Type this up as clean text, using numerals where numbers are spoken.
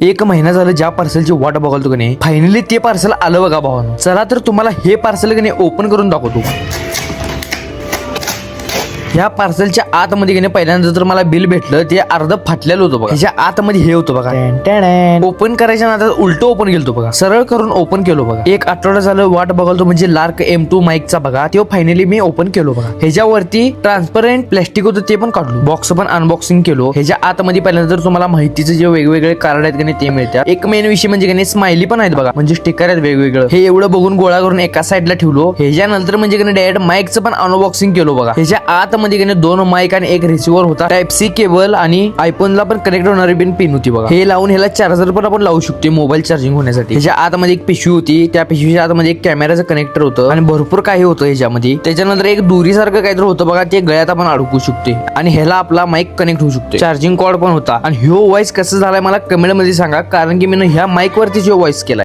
एक महिना झालं ज्या पार्सलची वाट बघालतो की नाही, फायनली ते पार्सल आलं बघा भावानो. चला तर तुम्हाला हे पार्सल की नाही ओपन करून दाखवतो. ह्या पार्सलच्या आतमध्ये की नाही पहिल्यांदा तर मला बिल भेटलं, ते अर्ध फाटलेलं होतं बघा. ह्याच्या आतमध्ये हे होतं बघा. ओपन करायच्या नादात उलट ओपन केलतो बघा, सरळ करून ओपन केलो बघा. एक आठवडा झालं वाट बघालतो, म्हणजे लार्क M2 माईकचा बघा, तो फायनली मी ओपन केलो बघा. ह्याच्यावरती ट्रान्सपरंट प्लास्टिक होतं ते पण काढलो, बॉक्स पण अनबॉक्सिंग केलो. ह्याच्या आतमध्ये पहिल्यांदा तर तुम्हाला माहितीचे जे वेगवेगळे कार्ड आहेत की नाही ते मिळतात. एक मेन विषय म्हणजे की नाही स्माइली पण आहेत बघा, म्हणजे स्टिकर आहेत वेगवेगळं. हे एवढं बघून गोळा करून एका साईडला ठेवलो. ह्याच्यानंतर म्हणजे की नाही डायरेक्ट माईकचं पण अनबॉक्सिंग केलो बघा. ह्याच्या आत मध्ये 2 माईक आणि एक रिसिव्हर होता, टाइप सी केबल आणि आयफोनला पण कनेक्ट होणारी पिन होती बघा. हे लावून ह्याला चार्जर पण आपण लावू शकतो मोबाईल चार्जिंग होण्यासाठी. ह्याच्या आतमध्ये एक पिशवी होती, त्या पिशवीच्या आतमध्ये एक कॅमेराचं कनेक्टर होतं आणि भरपूर काही होतं ह्याच्यामध्ये. त्याच्यानंतर एक दोरी सारखं काहीतरी होतं बघा, ते गळ्यात आपण अडकू शकते आणि ह्याला आपला माईक कनेक्ट होऊ शकतो. चार्जिंग कॉर्ड पण होता. आणि ह्यो वॉइस कसं झालाय मला कमेंट मध्ये सांगा, कारण की मी ह्या माईक वरती जो वॉइस केलाय